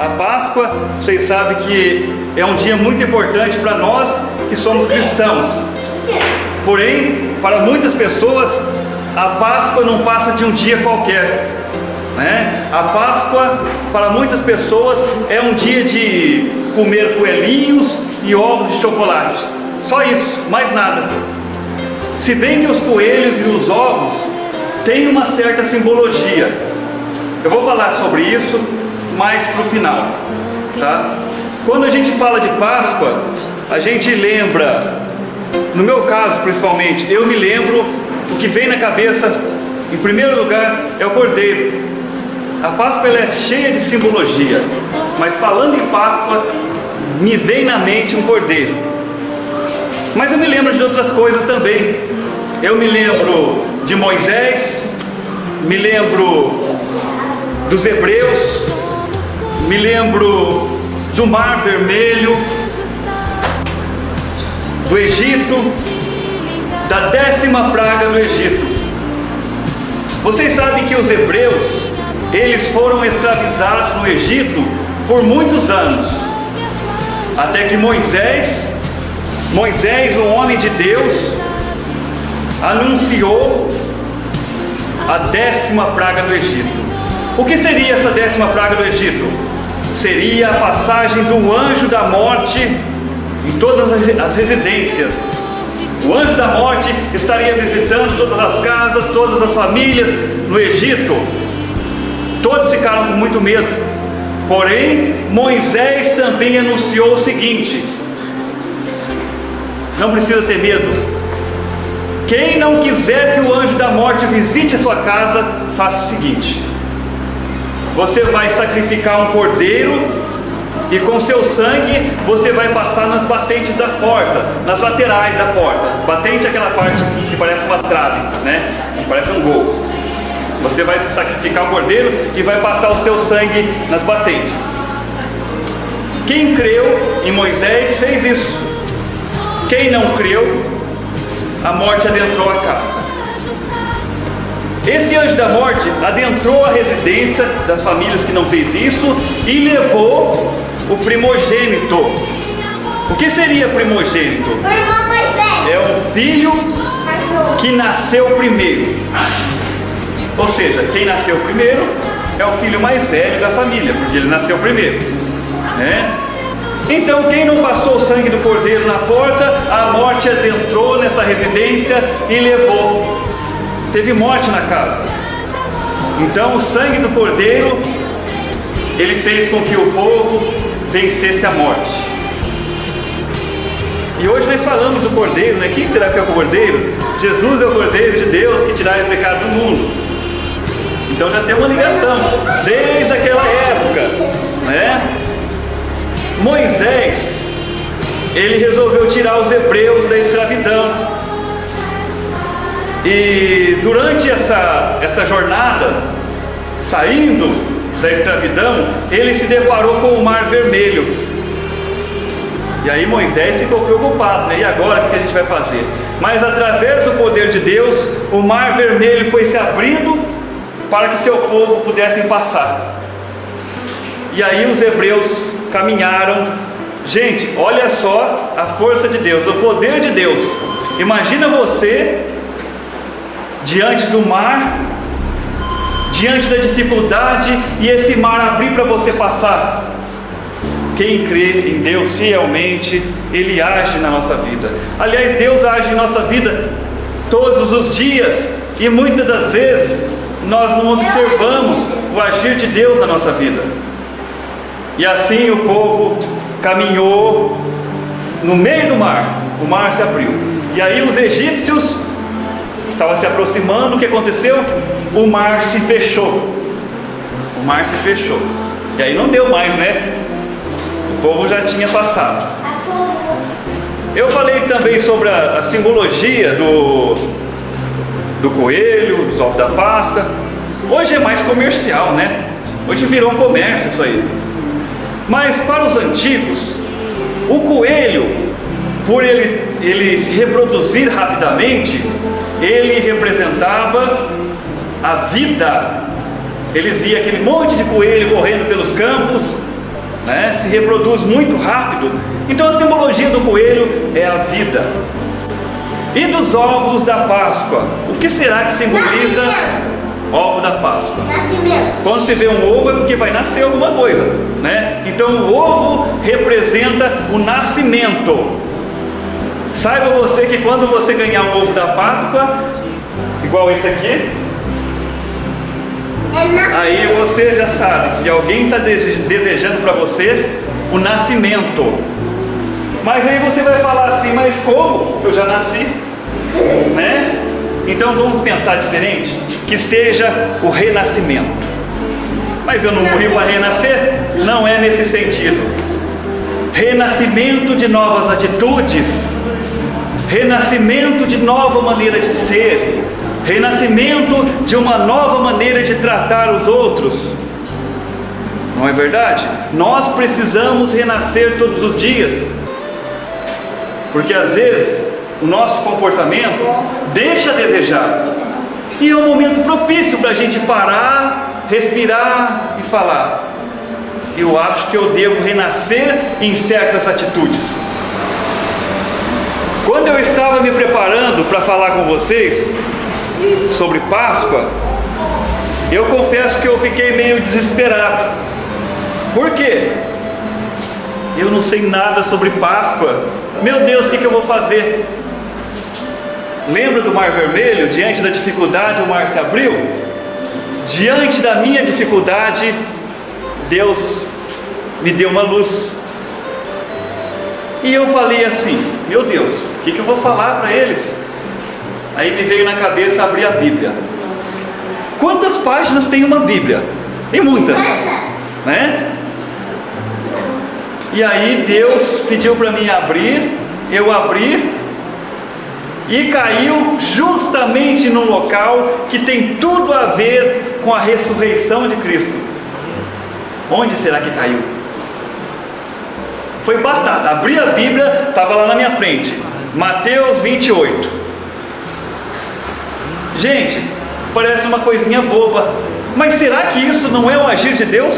A Páscoa, vocês sabem que é um dia muito importante para nós que somos cristãos. Porém, para muitas pessoas, a Páscoa não passa de um dia qualquer, né? A Páscoa, para muitas pessoas, é um dia de comer coelhinhos e ovos de chocolate. Só isso, mais nada. Se bem que os coelhos e os ovos têm uma certa simbologia. Eu vou falar sobre isso mais para o final, tá? Quando a gente fala de Páscoa, a gente lembra, no meu caso principalmente, eu me lembro, o que vem na cabeça, em primeiro lugar, é o cordeiro. A Páscoa ela é cheia de simbologia, mas falando em Páscoa, me vem na mente um cordeiro. Mas eu me lembro de outras coisas também. Eu me lembro de Moisés, me lembro dos hebreus, me lembro do Mar Vermelho, do Egito, da 10ª praga do Egito. Vocês sabem que os hebreus, eles foram escravizados no Egito por muitos anos, até que Moisés, um homem de Deus, anunciou a 10ª praga do Egito. O que seria essa 10ª praga do Egito? Seria a passagem do anjo da morte em todas as residências. O anjo da morte estaria visitando todas as casas, todas as famílias no Egito. Todos ficaram com muito medo. Porém, Moisés também anunciou o seguinte: não precisa ter medo. Quem não quiser que o anjo da morte visite a sua casa, faça o seguinte: você vai sacrificar um cordeiro e com seu sangue você vai passar nas batentes da porta, nas laterais da porta. Batente é aquela parte que parece uma trave, né? Parece um gol. Você vai sacrificar o cordeiro e vai passar o seu sangue nas batentes. Quem creu em Moisés fez isso. Quem não creu, a morte adentrou a casa. Esse anjo da morte adentrou a residência das famílias que não fez isso e levou o primogênito. O que seria primogênito? O irmão mais velho. É o filho que nasceu primeiro. Ou seja, quem nasceu primeiro é o filho mais velho da família, porque ele nasceu primeiro, né? Então, quem não passou o sangue do cordeiro na porta, a morte adentrou nessa residência e levou. Teve morte na casa. Então o sangue do cordeiro, ele fez com que o povo vencesse a morte. E hoje nós falamos do cordeiro, né? Quem será que é o cordeiro? Jesus é o cordeiro de Deus que tirar o pecado do mundo. Então já tem uma ligação desde aquela época, né? Moisés, ele resolveu tirar os hebreus da escravidão. E durante essa jornada, saindo da escravidão, ele se deparou com o Mar Vermelho. E aí Moisés ficou preocupado, né? E agora o que a gente vai fazer? Mas através do poder de Deus, o Mar Vermelho foi se abrindo para que seu povo pudessem passar. E aí os hebreus caminharam. Gente, olha só a força de Deus, o poder de Deus. Imagina você diante do mar, diante da dificuldade, e esse mar abrir para você passar. Quem crê em Deus fielmente, Ele age na nossa vida. Aliás, Deus age em nossa vida todos os dias, e muitas das vezes nós não observamos o agir de Deus na nossa vida. E assim o povo caminhou no meio do mar, o mar se abriu, e aí os egípcios estavam se aproximando. O que aconteceu? O mar se fechou. O mar se fechou. E aí não deu mais, né? O povo já tinha passado. Eu falei também sobre a simbologia do coelho, dos ovos da Páscoa. Hoje é mais comercial, né? Hoje virou um comércio isso aí. Mas para os antigos, o coelho, por ele se reproduzir rapidamente, ele representava a vida. Eles viam aquele monte de coelho correndo pelos campos né? Se reproduz muito rápido. Então a simbologia do coelho é a vida. E dos ovos da Páscoa, o que será que simboliza ovo da Páscoa? Quando se vê um ovo é porque vai nascer alguma coisa, né? Então o ovo representa o nascimento. Saiba você que quando você ganhar um ovo da Páscoa, igual esse aqui, aí você já sabe que alguém está desejando para você o nascimento. Mas aí você vai falar assim, mas como? Eu já nasci, né? Então vamos pensar diferente, que seja o renascimento. Mas eu não morri para renascer? Não é nesse sentido. Renascimento de novas atitudes, renascimento de nova maneira de ser, renascimento de uma nova maneira de tratar os outros. Não é verdade? Nós precisamos renascer todos os dias, porque às vezes o nosso comportamento deixa a desejar, e é um momento propício para a gente parar, respirar e falar: eu acho que eu devo renascer em certas atitudes. Quando eu estava me preparando para falar com vocês sobre Páscoa, eu confesso que eu fiquei meio desesperado. Por quê? Eu não sei nada sobre Páscoa. Meu Deus, o que eu vou fazer? Lembra do Mar Vermelho? Diante da dificuldade o mar se abriu. Diante da minha dificuldade, Deus me deu uma luz. E eu falei assim: meu Deus, o que eu vou falar para eles? Aí me veio na cabeça abrir a Bíblia. Quantas páginas tem uma Bíblia? Tem muitas, né? E aí Deus pediu para mim abrir, eu abri, e caiu justamente num local que tem tudo a ver com a ressurreição de Cristo. Onde será que caiu? Foi batata. Abri a Bíblia, estava lá na minha frente, Mateus 28. Gente, parece uma coisinha boba, mas será que isso não é um agir de Deus?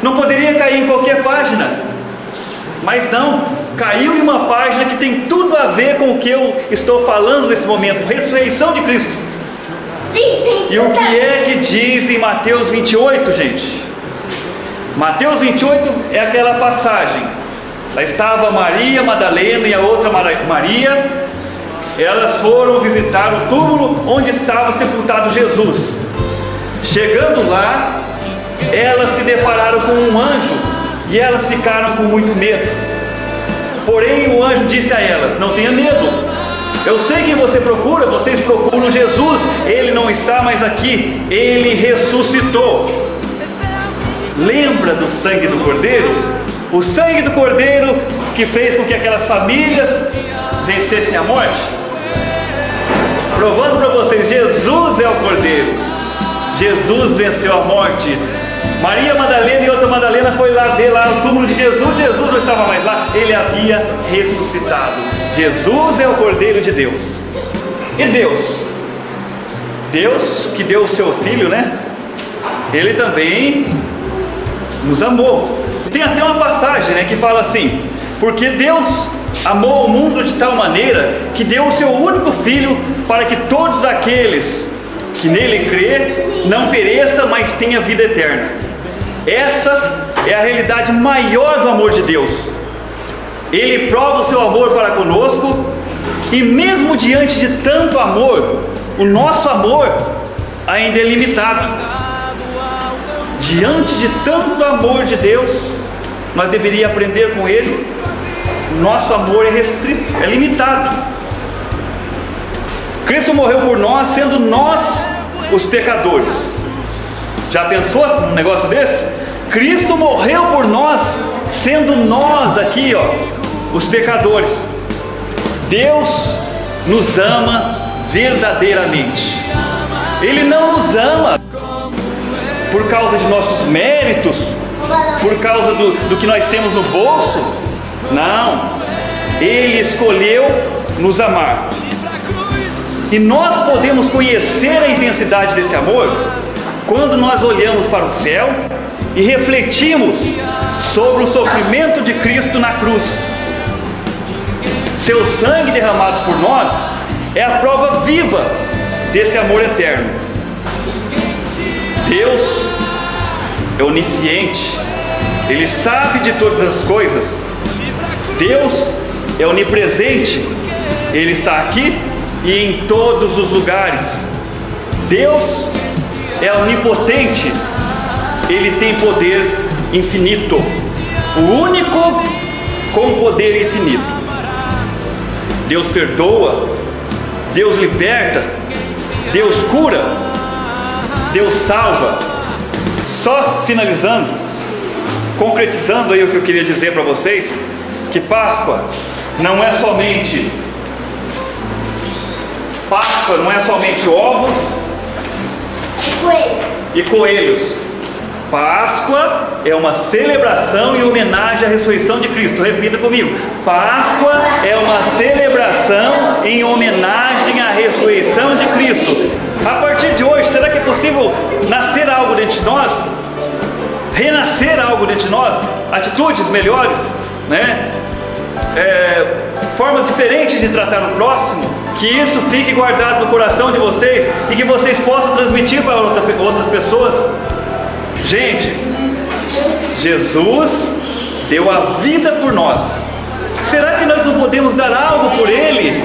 Não poderia cair em qualquer página. Mas não, caiu em uma página que tem tudo a ver com o que eu estou falando nesse momento: ressurreição de Cristo. E o que é que diz em Mateus 28, gente? Mateus 28 é aquela passagem. Lá estava Maria Madalena e a outra Maria. Elas foram visitar o túmulo onde estava sepultado Jesus. Chegando lá, elas se depararam com um anjo e elas ficaram com muito medo. Porém o anjo disse a elas: não tenha medo, eu sei quem você procura, vocês procuram Jesus, ele não está mais aqui, ele ressuscitou. Lembra do sangue do Cordeiro? O sangue do Cordeiro que fez com que aquelas famílias vencessem a morte. Provando para vocês, Jesus é o Cordeiro. Jesus venceu a morte. Maria Madalena e outra Madalena foi lá ver lá o túmulo de Jesus. Jesus não estava mais lá, ele havia ressuscitado. Jesus é o Cordeiro de Deus. E Deus que deu o seu Filho, né? Ele também nos amou. Tem até uma passagem, né, que fala assim: porque Deus amou o mundo de tal maneira que deu o seu único Filho, para que todos aqueles que nele crê não pereça, mas tenha vida eterna. Essa é a realidade maior do amor de Deus. Ele prova o seu amor para conosco, e mesmo diante de tanto amor, o nosso amor ainda é limitado. Diante de tanto amor de Deus, nós deveríamos aprender com Ele. O nosso amor é restrito, é limitado. Cristo morreu por nós, sendo nós os pecadores. Já pensou num negócio desse? Cristo morreu por nós, sendo nós aqui, os pecadores. Deus nos ama verdadeiramente. Ele não nos ama por causa de nossos méritos, por causa do que nós temos no bolso. Não, Ele escolheu nos amar. E nós podemos conhecer a intensidade desse amor quando nós olhamos para o céu e refletimos sobre o sofrimento de Cristo na cruz. Seu sangue derramado por nós é a prova viva desse amor eterno. Deus é onisciente, Ele sabe de todas as coisas. Deus é onipresente, Ele está aqui e em todos os lugares. Deus é onipotente, Ele tem poder infinito, o único com poder infinito. Deus perdoa, Deus liberta, Deus cura, Deus salva. Só finalizando, concretizando aí o que eu queria dizer para vocês, que Páscoa não é somente ovos e coelhos. Páscoa é uma celebração e homenagem à ressurreição de Cristo. Repita comigo: Páscoa é uma celebração em homenagem à ressurreição de Cristo. A partir de hoje, será que é possível nascer algo dentro de nós? Renascer algo dentro de nós? Atitudes melhores, né? Formas diferentes de tratar o próximo? Que isso fique guardado no coração de vocês e que vocês possam transmitir para outras pessoas. Gente, Jesus deu a vida por nós. Será que nós não podemos dar algo por Ele?